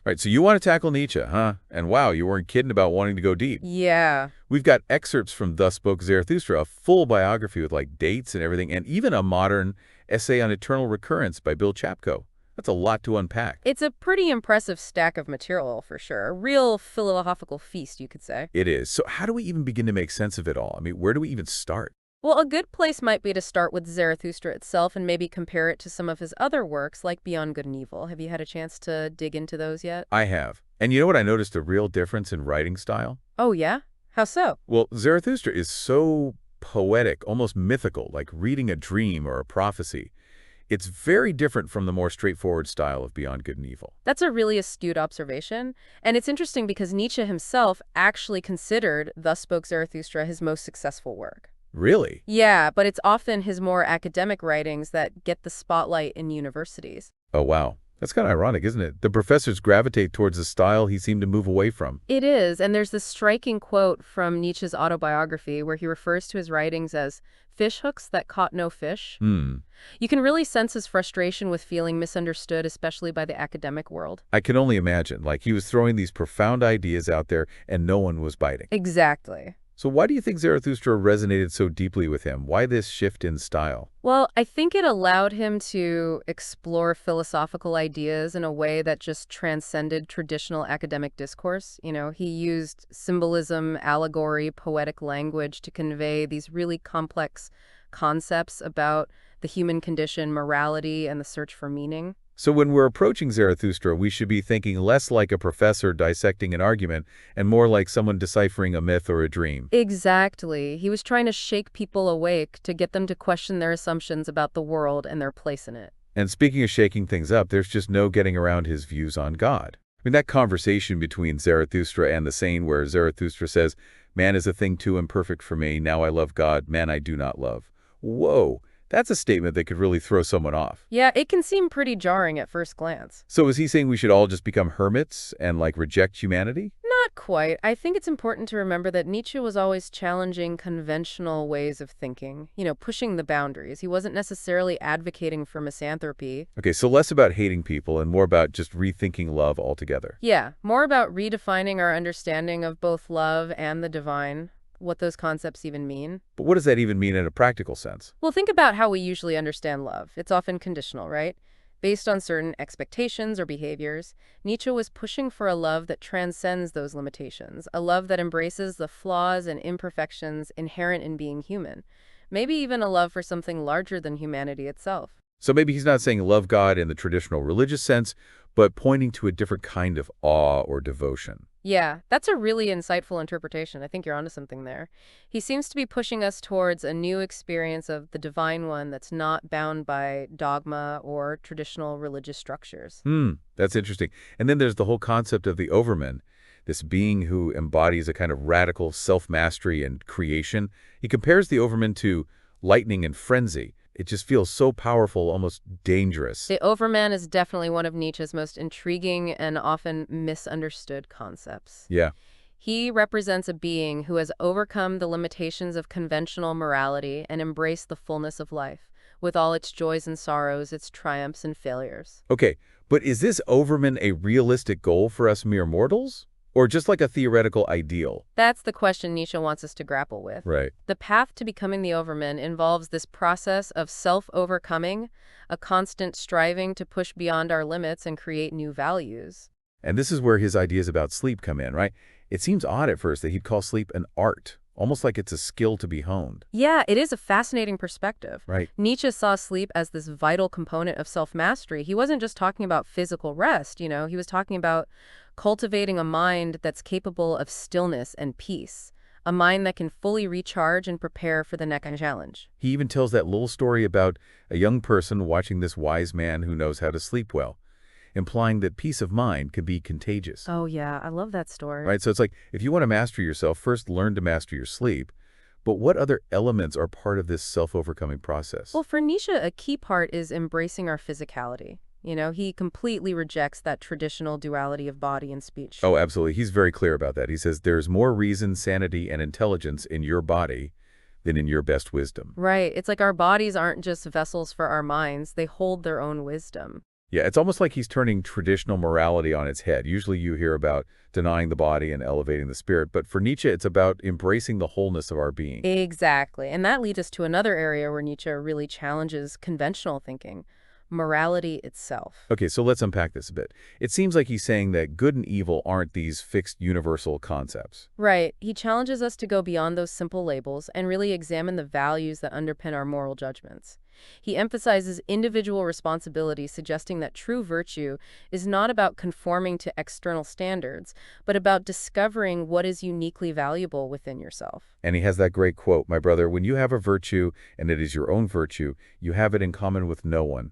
Right, so you want to tackle Nietzsche, huh? And wow, you weren't kidding about wanting to go deep. Yeah. We've got excerpts from Thus Spoke Zarathustra, a full biography with like dates and everything, and even a modern essay on eternal recurrence by Bill Chapko. That's a lot to unpack. It's a pretty impressive stack of material, for sure. A real philosophical feast, you could say. It is. So how do we even begin to make sense of it all? I mean, where do we even start? Well, a good place might be to start with Zarathustra itself and maybe compare it to some of his other works, like Beyond Good and Evil. Have you had a chance to dig into those yet? I have. And you know what? I noticed a real difference in writing style. Oh, yeah? How so? Well, Zarathustra is so poetic, almost mythical, like reading a dream or a prophecy. It's very different from the more straightforward style of Beyond Good and Evil. That's a really astute observation. And it's interesting because Nietzsche himself actually considered Thus Spoke Zarathustra his most successful work. Really? Yeah, but it's often his more academic writings that get the spotlight in universities. Oh, wow. That's kind of ironic, isn't it? The professors gravitate towards the style he seemed to move away from. It is, and there's this striking quote from Nietzsche's autobiography where he refers to his writings as fish hooks that caught no fish. Hmm. You can really sense his frustration with feeling misunderstood, especially by the academic world. I can only imagine. Like, he was throwing these profound ideas out there and no one was biting. Exactly. So why do you think Zarathustra resonated so deeply with him? Why this shift in style? Well, I think it allowed him to explore philosophical ideas in a way that just transcended traditional academic discourse. He used symbolism, allegory, poetic language to convey these really complex concepts about the human condition, morality, and the search for meaning. So when we're approaching Zarathustra, we should be thinking less like a professor dissecting an argument and more like someone deciphering a myth or a dream. Exactly. He was trying to shake people awake to get them to question their assumptions about the world and their place in it. And speaking of shaking things up, there's just no getting around his views on God. I mean, that conversation between Zarathustra and the sane where Zarathustra says, "Man is a thing too imperfect for me. Now I love God. Man I do not love." Whoa. That's a statement that could really throw someone off. Yeah, it can seem pretty jarring at first glance. So is he saying we should all just become hermits and, like, reject humanity? Not quite. I think it's important to remember that Nietzsche was always challenging conventional ways of thinking, pushing the boundaries. He wasn't necessarily advocating for misanthropy. Okay, so less about hating people and more about just rethinking love altogether. Yeah, more about redefining our understanding of both love and the divine, what those concepts even mean. But what does that even mean in a practical sense? Well, think about how we usually understand love. It's often conditional, right? Based on certain expectations or behaviors. Nietzsche was pushing for a love that transcends those limitations, a love that embraces the flaws and imperfections inherent in being human, maybe even a love for something larger than humanity itself. So maybe he's not saying love God in the traditional religious sense, but pointing to a different kind of awe or devotion. Yeah, that's a really insightful interpretation. I think you're onto something there. He seems to be pushing us towards a new experience of the divine one that's not bound by dogma or traditional religious structures. That's interesting. And then there's the whole concept of the overman, this being who embodies a kind of radical self-mastery and creation. He compares the overman to lightning and frenzy. It just feels so powerful, almost dangerous. The Overman is definitely one of Nietzsche's most intriguing and often misunderstood concepts. Yeah. He represents a being who has overcome the limitations of conventional morality and embraced the fullness of life, with all its joys and sorrows, its triumphs and failures. Okay, but is this overman a realistic goal for us mere mortals? Or just like a theoretical ideal? That's the question Nietzsche wants us to grapple with. Right. The path to becoming the Overman involves this process of self-overcoming, a constant striving to push beyond our limits and create new values. And this is where his ideas about sleep come in, right? It seems odd at first that he'd call sleep an art, almost like it's a skill to be honed. Yeah, it is a fascinating perspective. Right. Nietzsche saw sleep as this vital component of self-mastery. He wasn't just talking about physical rest, he was talking about cultivating a mind that's capable of stillness and peace, a mind that can fully recharge and prepare for the next challenge. He even tells that little story about a young person watching this wise man who knows how to sleep well, implying that peace of mind can be contagious. Oh, yeah, I love that story. Right? So it's like, if you want to master yourself, first learn to master your sleep. But what other elements are part of this self-overcoming process? Well, for Nietzsche, a key part is embracing our physicality. He completely rejects that traditional duality of body and speech. Oh, absolutely. He's very clear about that. He says there's more reason, sanity, and intelligence in your body than in your best wisdom. Right. It's like our bodies aren't just vessels for our minds. They hold their own wisdom. Yeah, it's almost like he's turning traditional morality on its head. Usually you hear about denying the body and elevating the spirit, but for Nietzsche, it's about embracing the wholeness of our being. Exactly. And that leads us to another area where Nietzsche really challenges conventional thinking, morality itself. Okay, so let's unpack this a bit. It seems like he's saying that good and evil aren't these fixed universal concepts. Right. He challenges us to go beyond those simple labels and really examine the values that underpin our moral judgments. He emphasizes individual responsibility, suggesting that true virtue is not about conforming to external standards, but about discovering what is uniquely valuable within yourself. And he has that great quote, my brother, when you have a virtue and it is your own virtue, you have it in common with no one.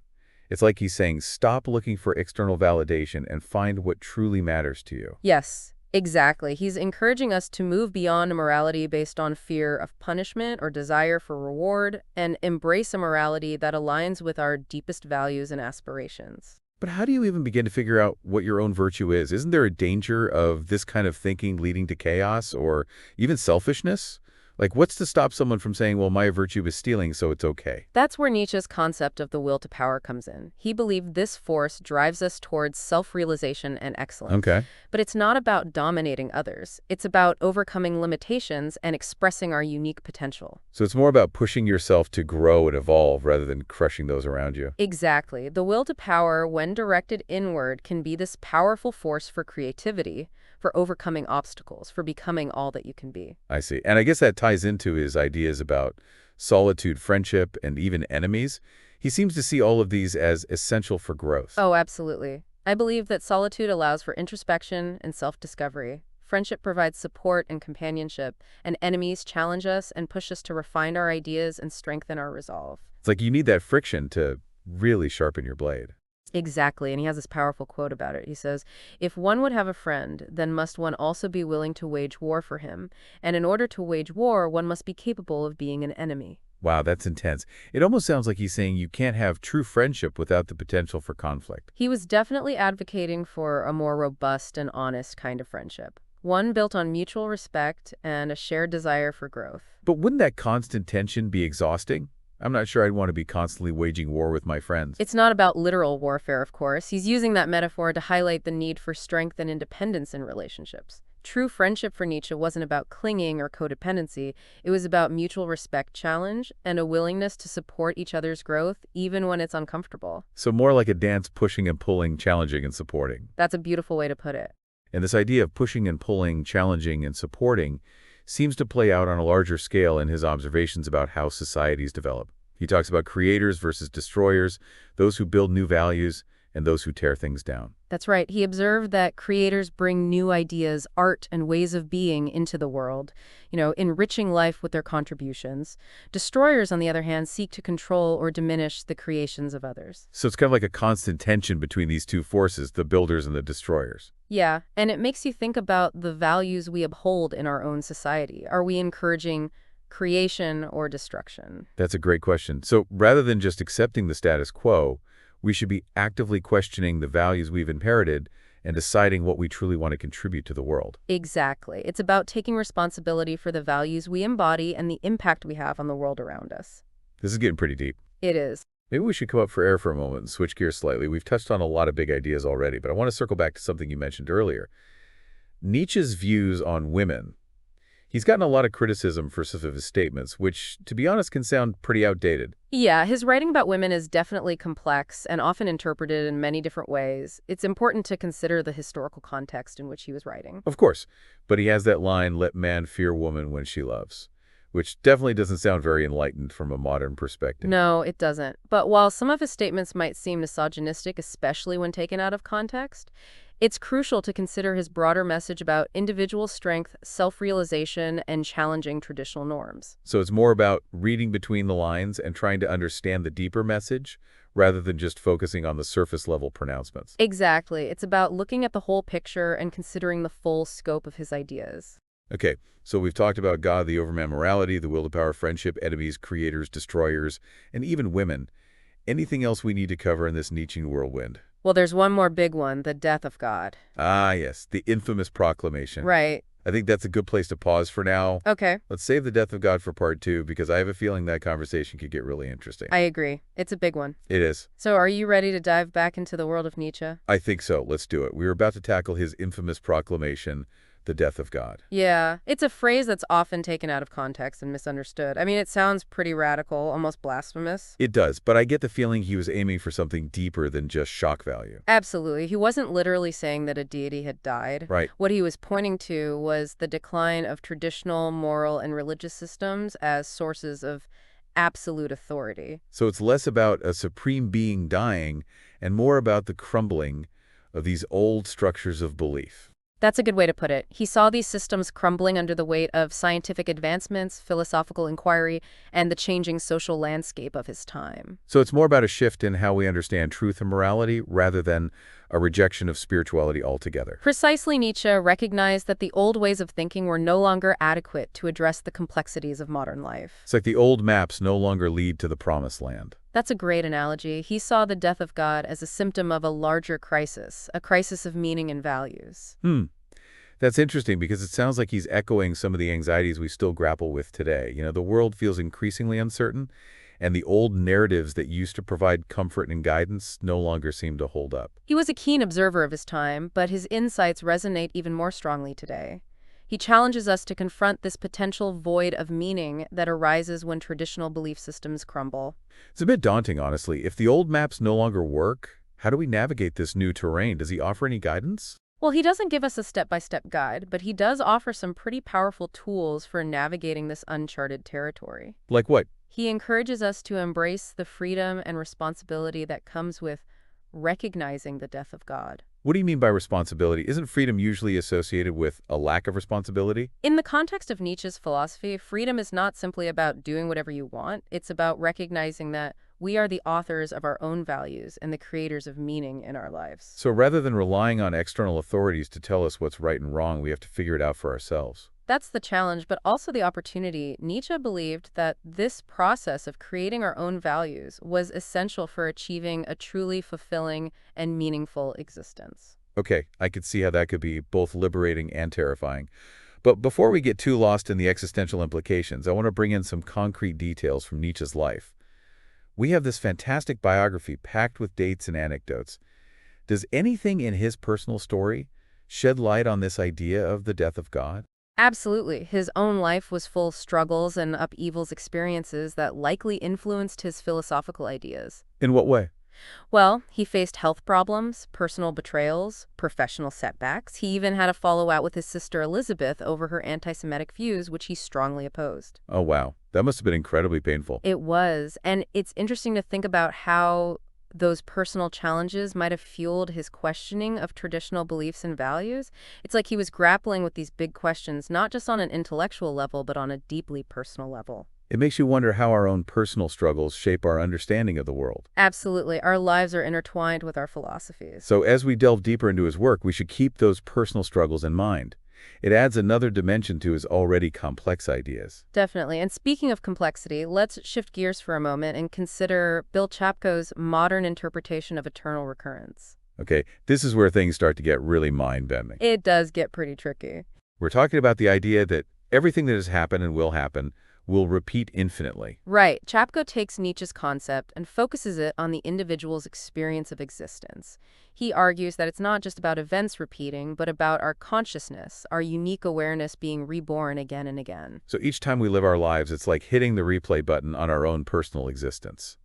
It's like he's saying, stop looking for external validation and find what truly matters to you. Yes, exactly. He's encouraging us to move beyond a morality based on fear of punishment or desire for reward and embrace a morality that aligns with our deepest values and aspirations. But how do you even begin to figure out what your own virtue is? Isn't there a danger of this kind of thinking leading to chaos or even selfishness? Like, what's to stop someone from saying, well, my virtue is stealing, so it's okay? That's where Nietzsche's concept of the will to power comes in. He believed this force drives us towards self-realization and excellence. Okay. But it's not about dominating others. It's about overcoming limitations and expressing our unique potential. So it's more about pushing yourself to grow and evolve rather than crushing those around you. Exactly. The will to power, when directed inward, can be this powerful force for creativity, for overcoming obstacles, for becoming all that you can be. I see. And I guess that ties into his ideas about solitude, friendship, and even enemies. He seems to see all of these as essential for growth. Oh, absolutely. I believe that solitude allows for introspection and self-discovery. Friendship provides support and companionship, and enemies challenge us and push us to refine our ideas and strengthen our resolve. It's like you need that friction to really sharpen your blade. Exactly, and he has this powerful quote about it. He says, "If one would have a friend, then must one also be willing to wage war for him, and in order to wage war, one must be capable of being an enemy." Wow, that's intense. It almost sounds like he's saying you can't have true friendship without the potential for conflict. He was definitely advocating for a more robust and honest kind of friendship, one built on mutual respect and a shared desire for growth. But wouldn't that constant tension be exhausting? I'm not sure I'd want to be constantly waging war with my friends. It's not about literal warfare, of course. He's using that metaphor to highlight the need for strength and independence in relationships. True friendship for Nietzsche wasn't about clinging or codependency. It was about mutual respect challenge and a willingness to support each other's growth, even when it's uncomfortable. So more like a dance, pushing and pulling, challenging and supporting. That's a beautiful way to put it. And this idea of pushing and pulling, challenging and supporting seems to play out on a larger scale in his observations about how societies develop. He talks about creators versus destroyers, those who build new values, and those who tear things down. That's right. He observed that creators bring new ideas, art, and ways of being into the world, enriching life with their contributions. Destroyers, on the other hand, seek to control or diminish the creations of others. So it's kind of like a constant tension between these two forces, the builders and the destroyers. Yeah, and it makes you think about the values we uphold in our own society. Are we encouraging creation or destruction? That's a great question. So rather than just accepting the status quo, we should be actively questioning the values we've inherited and deciding what we truly want to contribute to the world. Exactly. It's about taking responsibility for the values we embody and the impact we have on the world around us. This is getting pretty deep. It is. Maybe we should come up for air for a moment and switch gears slightly. We've touched on a lot of big ideas already, but I want to circle back to something you mentioned earlier. Nietzsche's views on women. He's gotten a lot of criticism for some of his statements, which, to be honest, can sound pretty outdated. Yeah, his writing about women is definitely complex and often interpreted in many different ways. It's important to consider the historical context in which he was writing. Of course, but he has that line, let man fear woman when she loves, which definitely doesn't sound very enlightened from a modern perspective. No, it doesn't. But while some of his statements might seem misogynistic, especially when taken out of context, it's crucial to consider his broader message about individual strength, self-realization, and challenging traditional norms. So it's more about reading between the lines and trying to understand the deeper message rather than just focusing on the surface-level pronouncements. Exactly. It's about looking at the whole picture and considering the full scope of his ideas. Okay, so we've talked about God, the overman morality, the will to power, friendship, enemies, creators, destroyers, and even women. Anything else we need to cover in this Nietzschean whirlwind? Well, there's one more big one, the death of God. Ah, yes, the infamous proclamation. Right. I think that's a good place to pause for now. Okay. Let's save the death of God for part 2, because I have a feeling that conversation could get really interesting. I agree. It's a big one. It is. So are you ready to dive back into the world of Nietzsche? I think so. Let's do it. We were about to tackle his infamous proclamation, the death of God. Yeah, it's a phrase that's often taken out of context and misunderstood. I mean, it sounds pretty radical, almost blasphemous. It does, but I get the feeling he was aiming for something deeper than just shock value. Absolutely. He wasn't literally saying that a deity had died. Right. What he was pointing to was the decline of traditional moral and religious systems as sources of absolute authority. So it's less about a supreme being dying and more about the crumbling of these old structures of belief. That's a good way to put it. He saw these systems crumbling under the weight of scientific advancements, philosophical inquiry, and the changing social landscape of his time. So it's more about a shift in how we understand truth and morality rather than a rejection of spirituality altogether. Precisely, Nietzsche recognized that the old ways of thinking were no longer adequate to address the complexities of modern life. It's like the old maps no longer lead to the promised land. That's a great analogy. He saw the death of God as a symptom of a larger crisis, a crisis of meaning and values. That's interesting because it sounds like he's echoing some of the anxieties we still grapple with today. The world feels increasingly uncertain, and the old narratives that used to provide comfort and guidance no longer seem to hold up. He was a keen observer of his time, but his insights resonate even more strongly today. He challenges us to confront this potential void of meaning that arises when traditional belief systems crumble. It's a bit daunting, honestly. If the old maps no longer work, how do we navigate this new terrain? Does he offer any guidance? Well, he doesn't give us a step-by-step guide, but he does offer some pretty powerful tools for navigating this uncharted territory. Like what? He encourages us to embrace the freedom and responsibility that comes with recognizing the death of God. What do you mean by responsibility? Isn't freedom usually associated with a lack of responsibility? In the context of Nietzsche's philosophy, freedom is not simply about doing whatever you want. It's about recognizing that we are the authors of our own values and the creators of meaning in our lives. So rather than relying on external authorities to tell us what's right and wrong, we have to figure it out for ourselves. That's the challenge, but also the opportunity. Nietzsche believed that this process of creating our own values was essential for achieving a truly fulfilling and meaningful existence. Okay, I could see how that could be both liberating and terrifying. But before we get too lost in the existential implications, I want to bring in some concrete details from Nietzsche's life. We have this fantastic biography packed with dates and anecdotes. Does anything in his personal story shed light on this idea of the death of God? Absolutely. His own life was full of struggles and upheavals experiences that likely influenced his philosophical ideas. In what way? Well, he faced health problems, personal betrayals, professional setbacks. He even had a fallout with his sister Elizabeth over her anti-Semitic views, which he strongly opposed. Oh, wow. That must have been incredibly painful. It was, and it's interesting to think about how those personal challenges might have fueled his questioning of traditional beliefs and values. It's like he was grappling with these big questions, not just on an intellectual level, but on a deeply personal level. It makes you wonder how our own personal struggles shape our understanding of the world. Absolutely. Our lives are intertwined with our philosophies. So as we delve deeper into his work, we should keep those personal struggles in mind. It adds another dimension to his already complex ideas. Definitely. And speaking of complexity, let's shift gears for a moment and consider Bill Chapko's modern interpretation of eternal recurrence. Okay, this is where things start to get really mind-bending. It does get pretty tricky. We're talking about the idea that everything that has happened and will repeat infinitely. Right. Chapko takes Nietzsche's concept and focuses it on the individual's experience of existence. He argues that it's not just about events repeating, but about our consciousness, our unique awareness being reborn again and again. So each time we live our lives, it's like hitting the replay button on our own personal existence.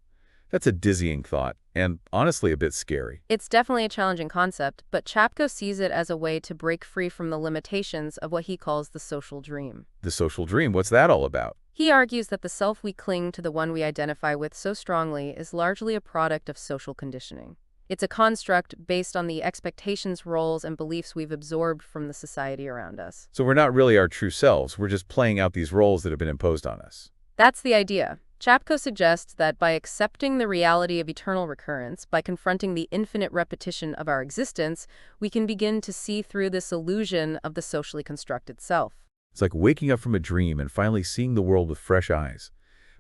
That's a dizzying thought, and honestly a bit scary. It's definitely a challenging concept, but Chapko sees it as a way to break free from the limitations of what he calls the social dream. The social dream, what's that all about? He argues that the self we cling to, the one we identify with so strongly, is largely a product of social conditioning. It's a construct based on the expectations, roles, and beliefs we've absorbed from the society around us. So we're not really our true selves, we're just playing out these roles that have been imposed on us. That's the idea. Chapko suggests that by accepting the reality of eternal recurrence, by confronting the infinite repetition of our existence, we can begin to see through this illusion of the socially constructed self. It's like waking up from a dream and finally seeing the world with fresh eyes.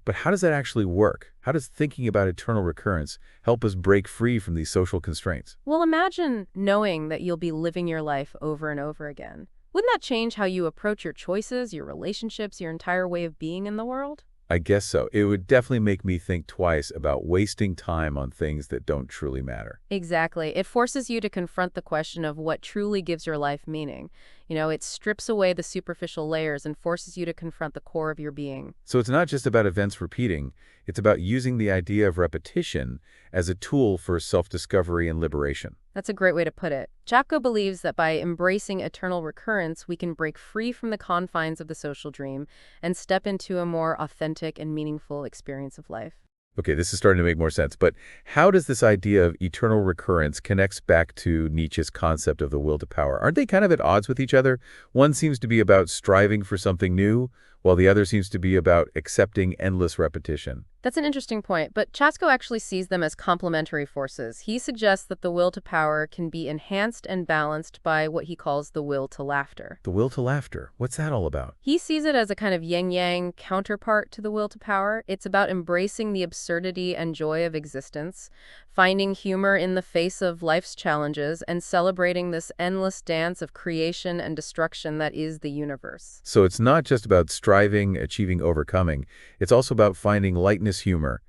But how does that actually work? How does thinking about eternal recurrence help us break free from these social constraints? Well, imagine knowing that you'll be living your life over and over again. Wouldn't that change how you approach your choices, your relationships, your entire way of being in the world? I guess so. It would definitely make me think twice about wasting time on things that don't truly matter. Exactly. It forces you to confront the question of what truly gives your life meaning. It strips away the superficial layers and forces you to confront the core of your being. So it's not just about events repeating, it's about using the idea of repetition as a tool for self-discovery and liberation. That's a great way to put it. Chapko believes that by embracing eternal recurrence, we can break free from the confines of the social dream and step into a more authentic and meaningful experience of life. Okay, this is starting to make more sense, but how does this idea of eternal recurrence connects back to Nietzsche's concept of the will to power? Aren't they kind of at odds with each other? One seems to be about striving for something new, while the other seems to be about accepting endless repetition. That's an interesting point, but Chasko actually sees them as complementary forces. He suggests that the will to power can be enhanced and balanced by what he calls the will to laughter. The will to laughter, what's that all about? He sees it as a kind of yin-yang counterpart to the will to power. It's about embracing the absurdity and joy of existence, finding humor in the face of life's challenges, and celebrating this endless dance of creation and destruction that is the universe. So it's not just about striving, achieving, overcoming. It's also about finding lightness, humor,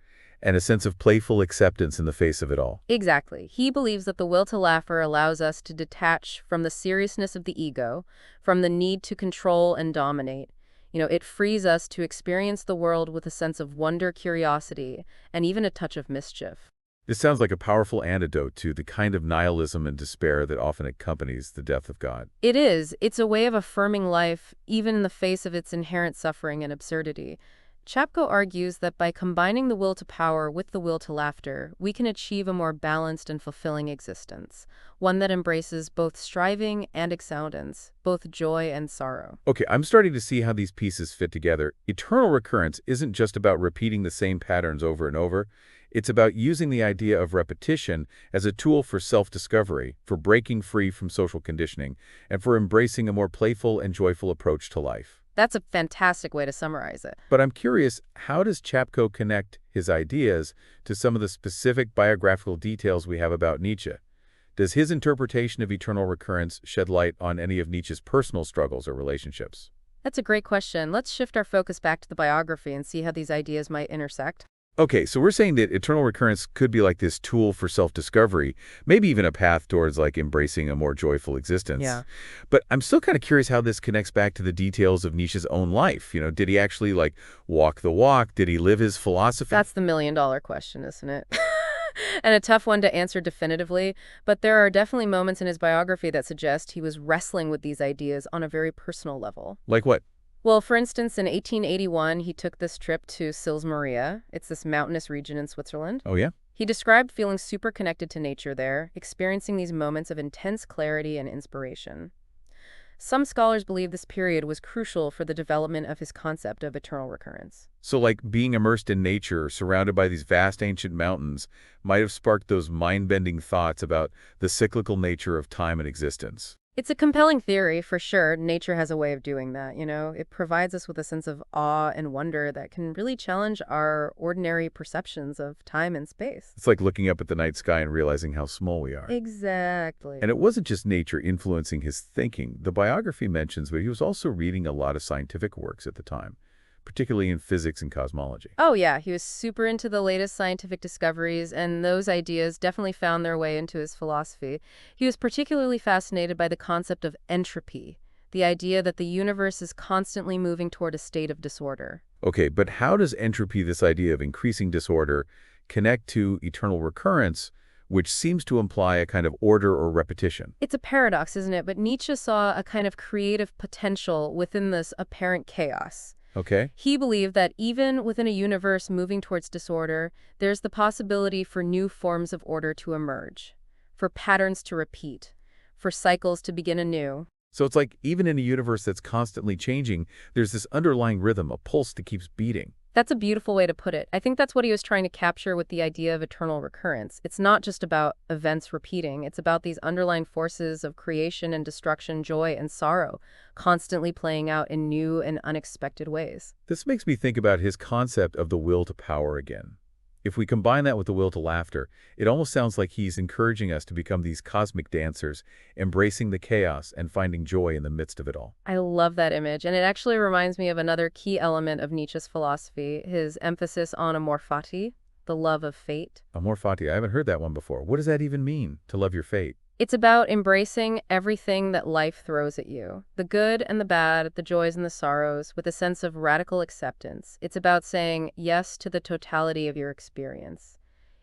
and a sense of playful acceptance in the face of it all. Exactly. He believes that the will to laughter allows us to detach from the seriousness of the ego, from the need to control and dominate. It frees us to experience the world with a sense of wonder, curiosity, and even a touch of mischief. This sounds like a powerful antidote to the kind of nihilism and despair that often accompanies the death of God. It is. It's a way of affirming life, even in the face of its inherent suffering and absurdity. Chapko argues that by combining the will to power with the will to laughter, we can achieve a more balanced and fulfilling existence, one that embraces both striving and acceptance, both joy and sorrow. Okay, I'm starting to see how these pieces fit together. Eternal recurrence isn't just about repeating the same patterns over and over. It's about using the idea of repetition as a tool for self-discovery, for breaking free from social conditioning, and for embracing a more playful and joyful approach to life. That's a fantastic way to summarize it. But I'm curious, how does Chapko connect his ideas to some of the specific biographical details we have about Nietzsche? Does his interpretation of eternal recurrence shed light on any of Nietzsche's personal struggles or relationships? That's a great question. Let's shift our focus back to the biography and see how these ideas might intersect. Okay, so we're saying that eternal recurrence could be like this tool for self-discovery, maybe even a path towards like embracing a more joyful existence. Yeah. But I'm still kind of curious how this connects back to the details of Nietzsche's own life. Did he actually like walk the walk? Did he live his philosophy? That's the million-dollar question, isn't it? And a tough one to answer definitively, but there are definitely moments in his biography that suggest he was wrestling with these ideas on a very personal level. Like what? Well, for instance, in 1881, he took this trip to Sils Maria. It's this mountainous region in Switzerland. Oh, yeah? He described feeling super connected to nature there, experiencing these moments of intense clarity and inspiration. Some scholars believe this period was crucial for the development of his concept of eternal recurrence. So like being immersed in nature, surrounded by these vast ancient mountains, might have sparked those mind-bending thoughts about the cyclical nature of time and existence. It's a compelling theory, for sure. Nature has a way of doing that, It provides us with a sense of awe and wonder that can really challenge our ordinary perceptions of time and space. It's like looking up at the night sky and realizing how small we are. Exactly. And it wasn't just nature influencing his thinking. The biography mentions that he was also reading a lot of scientific works at the time, particularly in physics and cosmology. Oh, yeah, he was super into the latest scientific discoveries, and those ideas definitely found their way into his philosophy. He was particularly fascinated by the concept of entropy, the idea that the universe is constantly moving toward a state of disorder. Okay, but how does entropy, this idea of increasing disorder, connect to eternal recurrence, which seems to imply a kind of order or repetition? It's a paradox, isn't it? But Nietzsche saw a kind of creative potential within this apparent chaos. Okay. He believed that even within a universe moving towards disorder, there's the possibility for new forms of order to emerge, for patterns to repeat, for cycles to begin anew. So it's like even in a universe that's constantly changing, there's this underlying rhythm, a pulse that keeps beating. That's a beautiful way to put it. I think that's what he was trying to capture with the idea of eternal recurrence. It's not just about events repeating. It's about these underlying forces of creation and destruction, joy and sorrow, constantly playing out in new and unexpected ways. This makes me think about his concept of the will to power again. If we combine that with the will to laughter, it almost sounds like he's encouraging us to become these cosmic dancers, embracing the chaos and finding joy in the midst of it all. I love that image, and it actually reminds me of another key element of Nietzsche's philosophy, his emphasis on amor fati, the love of fate. Amor fati, I haven't heard that one before. What does that even mean, to love your fate? It's about embracing everything that life throws at you, the good and the bad, the joys and the sorrows, with a sense of radical acceptance. It's about saying yes to the totality of your experience,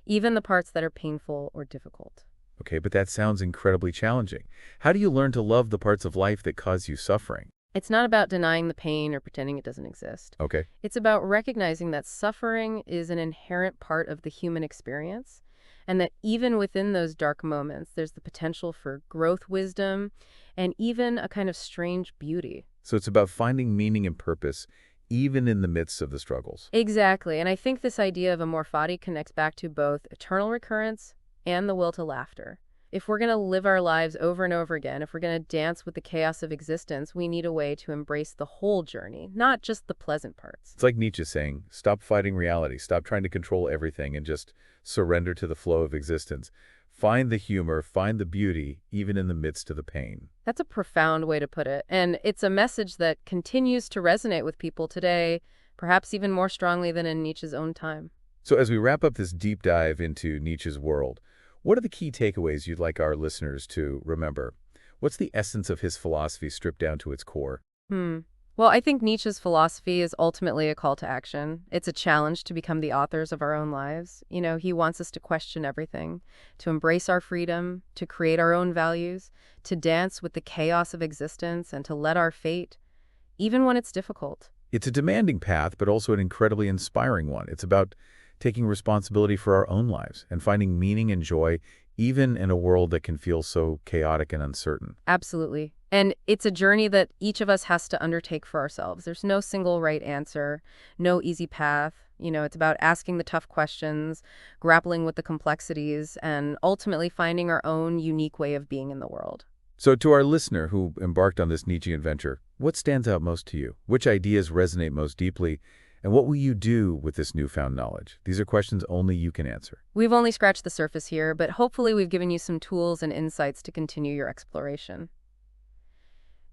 even the parts that are painful or difficult. Okay, but that sounds incredibly challenging. How do you learn to love the parts of life that cause you suffering? It's not about denying the pain or pretending it doesn't exist. Okay. It's about recognizing that suffering is an inherent part of the human experience, and that even within those dark moments, there's the potential for growth, wisdom, and even a kind of strange beauty. So it's about finding meaning and purpose, even in the midst of the struggles. Exactly, and I think this idea of amor fati connects back to both eternal recurrence and the will to laughter. If we're going to live our lives over and over again, if we're going to dance with the chaos of existence, we need a way to embrace the whole journey, not just the pleasant parts. It's like Nietzsche saying, stop fighting reality, stop trying to control everything, and just surrender to the flow of existence. Find the humor, find the beauty, even in the midst of the pain. That's a profound way to put it, and it's a message that continues to resonate with people today, perhaps even more strongly than in Nietzsche's own time. So as we wrap up this deep dive into Nietzsche's world, what are the key takeaways you'd like our listeners to remember? What's the essence of his philosophy stripped down to its core? Well, I think Nietzsche's philosophy is ultimately a call to action. It's a challenge to become the authors of our own lives. He wants us to question everything, to embrace our freedom, to create our own values, to dance with the chaos of existence, and to let our fate, even when it's difficult. It's a demanding path, but also an incredibly inspiring one. It's about taking responsibility for our own lives and finding meaning and joy, even in a world that can feel so chaotic and uncertain. Absolutely. And it's a journey that each of us has to undertake for ourselves. There's no single right answer, no easy path. It's about asking the tough questions, grappling with the complexities, and ultimately finding our own unique way of being in the world. So to our listener who embarked on this Nietzschean venture, what stands out most to you? Which ideas resonate most deeply? And what will you do with this newfound knowledge? These are questions only you can answer. We've only scratched the surface here, but hopefully we've given you some tools and insights to continue your exploration.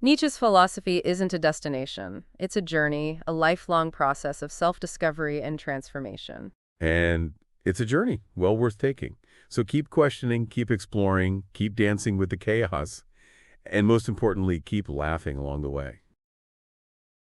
Nietzsche's philosophy isn't a destination. It's a journey, a lifelong process of self-discovery and transformation. And it's a journey well worth taking. So keep questioning, keep exploring, keep dancing with the chaos, and most importantly, keep laughing along the way.